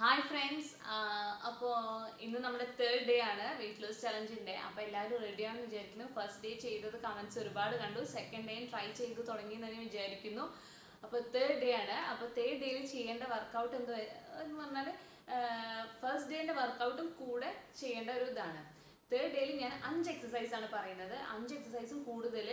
Hi friends, അപ്പോൾ ഇന്ന് നമ്മുടെ തേർഡ് ഡേ ആണ് വെയിറ്റ് ലോസ് ചലഞ്ചിൻ്റെ. അപ്പോൾ എല്ലാവരും റെഡിയാണെന്ന് വിചാരിക്കുന്നു. ഫസ്റ്റ് ഡേ ചെയ്തത് കമൻറ്റ്സ് ഒരുപാട് കണ്ടു. സെക്കൻഡ് ഡേയും ട്രൈ ചെയ്ത് തുടങ്ങിയെന്ന് തന്നെ വിചാരിക്കുന്നു. അപ്പോൾ തേർഡ് ഡേ ആണ്. അപ്പോൾ തേർഡ് ഡേയിൽ ചെയ്യേണ്ട വർക്കൗട്ട് എന്ന് പറഞ്ഞാൽ ഫസ്റ്റ് ഡേൻ്റെ വർക്കൗട്ടും കൂടെ ചെയ്യേണ്ട ഒരു ഇതാണ്. തേർഡ് ഡേയിൽ ഞാൻ 5 എക്സസൈസ് ആണ് പറയുന്നത്. 5 എക്സസൈസും കൂടുതൽ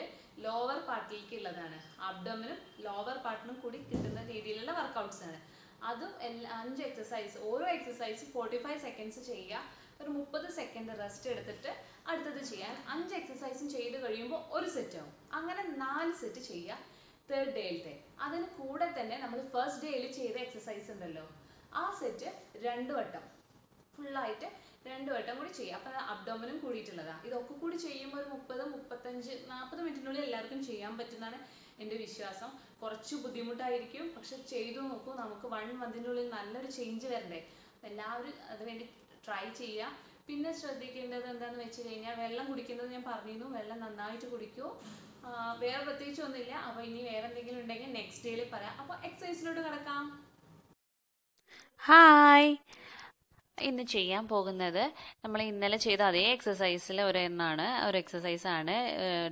ലോവർ പാർട്ടിലേക്ക് ഉള്ളതാണ്. അബ്ഡോമിനും ലോവർ പാർട്ടിനും കൂടി കിട്ടുന്ന രീതിയിലുള്ള വർക്കൗട്ട്സ് ആണ്. അതും 5 എക്സസൈസ്, ഓരോ എക്സസൈസ് 45 സെക്കൻഡ്സ് ചെയ്യുക. ഒരു 30 സെക്കൻഡ് റെസ്റ്റ് എടുത്തിട്ട് അടുത്തത് ചെയ്യാൻ. 5 എക്സസൈസും ചെയ്ത് കഴിയുമ്പോൾ ഒരു സെറ്റ് ആവും. അങ്ങനെ 4 സെറ്റ് ചെയ്യുക തേർഡ് ഡേയിലത്തെ. അതിന് കൂടെ തന്നെ നമ്മൾ ഫസ്റ്റ് ഡേയിൽ ചെയ്ത എക്സസൈസ് ഉണ്ടല്ലോ, ആ സെറ്റ് 2 വട്ടം ഫുള്ളായിട്ട് 2 വട്ടം കൂടി ചെയ്യുക. അപ്പം അബ്ഡോമിനും കൂടിയിട്ടുള്ളതാണ്. ഇതൊക്കെ കൂടി ചെയ്യുമ്പോൾ ഒരു 30, 35, 40 മിനിറ്റിനുള്ളിൽ എല്ലാവർക്കും ചെയ്യാൻ പറ്റുന്നതാണ് എൻ്റെ വിശ്വാസം. കുറച്ച് ബുദ്ധിമുട്ടായിരിക്കും, പക്ഷെ ചെയ്തു നോക്കൂ. നമുക്ക് 1 മന്തിനുള്ളിൽ നല്ലൊരു ചേഞ്ച് വരണ്ടേ. എല്ലാവരും അതുവേണ്ടി ട്രൈ ചെയ്യുക. പിന്നെ ശ്രദ്ധിക്കേണ്ടത് എന്താണെന്ന് വെച്ച് കഴിഞ്ഞാൽ, വെള്ളം കുടിക്കുന്നത് ഞാൻ പറഞ്ഞിരുന്നു. വെള്ളം നന്നായിട്ട് കുടിക്കൂ. വേറെ പ്രത്യേകിച്ച് ഒന്നുമില്ല. അപ്പോൾ ഇനി വേറെ എന്തെങ്കിലും ഉണ്ടെങ്കിൽ നെക്സ്റ്റ് ഡേയിൽ പറയാം. അപ്പോൾ എക്സസൈസിലോട്ട് കിടക്കാം. ഹായ്, ഇന്ന് ചെയ്യാൻ പോകുന്നത് നമ്മൾ ഇന്നലെ ചെയ്ത അതേ എക്സസൈസിൽ ഒരു എക്സസൈസാണ്.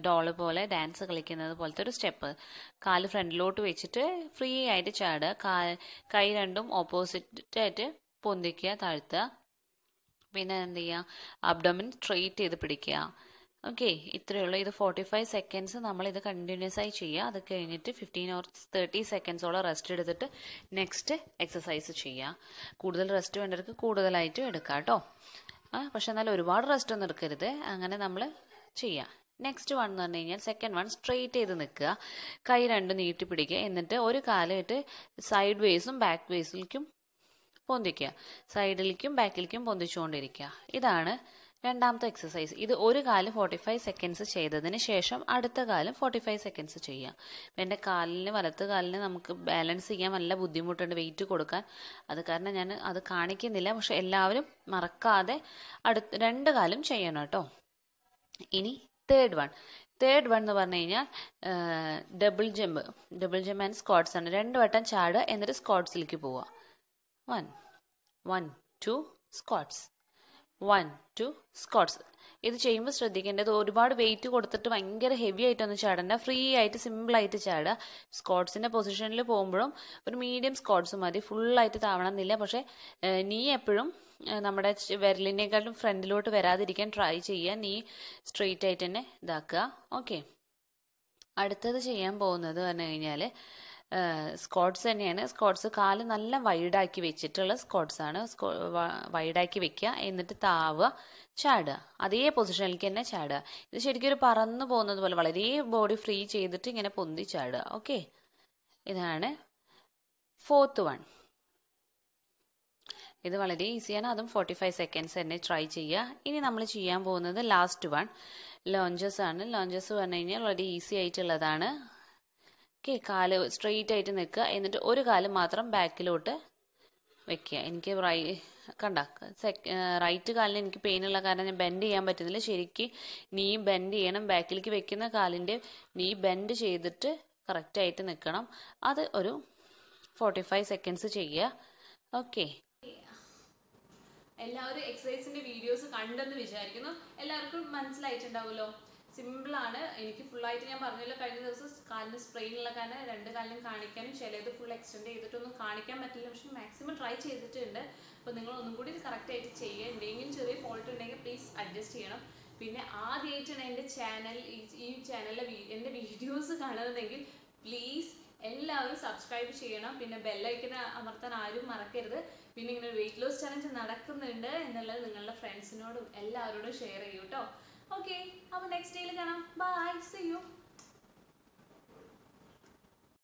ഡോള് പോലെ ഡാൻസ് കളിക്കുന്നത് പോലത്തെ ഒരു സ്റ്റെപ്പ്. കാല് ഫ്രണ്ടിലോട്ട് വെച്ചിട്ട് ഫ്രീ ആയിട്ട് ചാടുക. കൈ രണ്ടും ഓപ്പോസിറ്റ് ആയിട്ട് പൊന്തിക്കുക, താഴ്ത്തുക. പിന്നെ എന്ത് ചെയ്യുക, അബ്ഡോമിൻ സ്ട്രെയിറ്റ് ചെയ്ത് പിടിക്കുക. ഓക്കെ, ഇത്രയേ ഉള്ളൂ. ഇത് 45 സെക്കൻഡ്സ് നമ്മളിത് കണ്ടിന്യൂസ് ആയി ചെയ്യുക. അത് കഴിഞ്ഞിട്ട് 15 or 30 സെക്കൻഡ്സോളം റെസ്റ്റ് എടുത്തിട്ട് നെക്സ്റ്റ് എക്സസൈസ് ചെയ്യുക. കൂടുതൽ റെസ്റ്റ് വേണ്ടവർക്ക് കൂടുതലായിട്ടും എടുക്കാം കേട്ടോ. പക്ഷെ എന്നാലും ഒരുപാട് റെസ്റ്റ് ഒന്നും എടുക്കരുത്. അങ്ങനെ നമ്മൾ ചെയ്യുക. നെക്സ്റ്റ് വൺ എന്ന് പറഞ്ഞു കഴിഞ്ഞാൽ, സെക്കൻഡ് വൺ സ്ട്രെയിറ്റ് ചെയ്ത് നിൽക്കുക. കൈ രണ്ടും നീട്ടി പിടിക്കുക. എന്നിട്ട് ഒരു കാലായിട്ട് സൈഡ് വേസും ബാക്ക് വേസിലേക്കും പൊന്തിക്കുക. സൈഡിലേക്കും ബാക്കിലേക്കും പൊന്തിച്ചുകൊണ്ടിരിക്കുക. ഇതാണ് രണ്ടാമത്തെ എക്സസൈസ്. ഇത് ഒരു കാല് 45 സെക്കൻഡ്സ് ചെയ്തതിന് ശേഷം അടുത്ത കാലം 45 സെക്കൻഡ്സ് ചെയ്യാം. എൻ്റെ വലത്ത് കാലിന് നമുക്ക് ബാലൻസ് ചെയ്യാൻ നല്ല ബുദ്ധിമുട്ടുണ്ട്, വെയിറ്റ് കൊടുക്കാൻ. അത് കാരണം ഞാൻ അത് കാണിക്കുന്നില്ല. പക്ഷെ എല്ലാവരും മറക്കാതെ അടുത്ത 2 കാലും ചെയ്യണം കേട്ടോ. ഇനി തേർഡ് വൺ എന്ന് പറഞ്ഞു കഴിഞ്ഞാൽ ഡബിൾ ജമ്പ് ആൻഡ് സ്ക്വാട്ട്സ് ആണ്. 2 വട്ടം ചാടുക, എന്നിട്ട് സ്ക്വാട്ട്സിലേക്ക് പോവുക. 1 2 സ്ക്വാട്ട്സ്, 1 2 സ്ക്വാട്ട്സ്. ഇത് ചെയ്യുമ്പോൾ ശ്രദ്ധിക്കേണ്ടത്, ഒരുപാട് വെയിറ്റ് കൊടുത്തിട്ട് ഭയങ്കര ഹെവി ആയിട്ടൊന്നും ചാടണ്ട. ഫ്രീ ആയിട്ട് സിമ്പിളായിട്ട് ചാടുക. സ്ക്വാട്ട്സിൻ്റെ പൊസിഷനിൽ പോകുമ്പോഴും ഒരു മീഡിയം സ്ക്വാട്ട്സ് മതി. ഫുള്ളായിട്ട് താവണം എന്നില്ല. പക്ഷേ നീ എപ്പോഴും നമ്മുടെ വിരലിനേക്കാളും ഫ്രണ്ടിലോട്ട് വരാതിരിക്കാൻ ട്രൈ ചെയ്യുക. നീ സ്ട്രെയിറ്റ് ആയിട്ട് തന്നെ ഇതാക്കുക. ഓക്കെ, അടുത്തത് ചെയ്യാൻ പോകുന്നത് പറഞ്ഞു കഴിഞ്ഞാൽ സ്ക്വാട്ട്സ് തന്നെയാണ്. സ്ക്വാട്ട്സ് കാല് നല്ല വൈഡാക്കി വെച്ചിട്ടുള്ള സ്ക്വാട്ട്സ് ആണ്. വൈഡാക്കി വെക്കുക, എന്നിട്ട് താവുക, ചാടുക. അതേ പൊസിഷനിലേക്ക് തന്നെ ചാടുക. ഇത് ശരിക്കും ഒരു പറന്നു പോകുന്നത് പോലെ വളരെ ബോഡി ഫ്രീ ചെയ്തിട്ട് ഇങ്ങനെ പൊന്തി ചാടുക. ഓക്കെ, ഇതാണ് ഫോർത്ത് വൺ. ഇത് വളരെ ഈസിയാണ്. അതും 45 സെക്കൻഡ്സ് തന്നെ ട്രൈ ചെയ്യുക. ഇനി നമ്മൾ ചെയ്യാൻ പോകുന്നത് ലാസ്റ്റ് വൺ, ലോഞ്ചസ് ആണ്. ലോഞ്ചസ് പറഞ്ഞു കഴിഞ്ഞാൽ വളരെ ഈസി ആയിട്ടുള്ളതാണ്. ഓക്കെ, കാല് സ്ട്രെയിറ്റ് ആയിട്ട് നിൽക്കുക, എന്നിട്ട് ഒരു കാല് മാത്രം ബാക്കിലോട്ട് വെക്കുക. എനിക്ക് റൈറ്റ് കാലിന് എനിക്ക് പെയിനുള്ള കാരണം ഞാൻ ബെൻഡ് ചെയ്യാൻ പറ്റുന്നില്ല. ശരിക്കും നീ ബെൻഡ് ചെയ്യണം. ബാക്കിലേക്ക് വെക്കുന്ന കാലിൻ്റെ നീ ബെൻഡ് ചെയ്തിട്ട് കറക്റ്റായിട്ട് നിൽക്കണം. അത് ഒരു 45 സെക്കൻഡ്സ് ചെയ്യുക. ഓക്കെ, എല്ലാവരും എക്സസൈസിന്റെ വീഡിയോസ് കണ്ടെന്ന് വിചാരിക്കുന്നു. എല്ലാവർക്കും മനസ്സിലായിട്ടുണ്ടാവുമല്ലോ. സിമ്പിളാണ്. എനിക്ക് ഫുള്ളായിട്ട് ഞാൻ പറഞ്ഞല്ലോ, കഴിഞ്ഞ ദിവസം കാലിന് സ്പ്രെയിൻ ഉള്ള കാരണം 2 കാലിനും കാണിക്കാനും ചിലത് ഫുൾ എക്സ്റ്റെൻഡ് ചെയ്തിട്ടൊന്നും കാണിക്കാൻ പറ്റില്ല. പക്ഷെ മാക്സിമം ട്രൈ ചെയ്തിട്ടുണ്ട്. അപ്പോൾ നിങ്ങൾ ഒന്നും കൂടി കറക്റ്റായിട്ട് ചെയ്യുക. എന്തെങ്കിലും ചെറിയ ഫോൾട്ട് ഉണ്ടെങ്കിൽ പ്ലീസ് അഡ്ജസ്റ്റ് ചെയ്യണം. പിന്നെ ആദ്യമായിട്ടാണ് എൻ്റെ ചാനൽ ഈ ചാനലിലെ എൻ്റെ വീഡിയോസ് കാണുന്നതെങ്കിൽ പ്ലീസ് എല്ലാവരും സബ്സ്ക്രൈബ് ചെയ്യണം. പിന്നെ ബെല്ലൈക്കന് അമർത്താൻ ആരും മറക്കരുത്. പിന്നെ ഇങ്ങനെ ഒരു വെയിറ്റ് ലോസ് ചലഞ്ച് നടക്കുന്നുണ്ട് എന്നുള്ളത് നിങ്ങളുടെ ഫ്രണ്ട്സിനോടും എല്ലാവരോടും ഷെയർ ചെയ്യൂ കേട്ടോ. ഓക്കെ, അപ്പോൾ നെക്സ്റ്റ് ഡേയിൽ കാണാം. Bye, see U.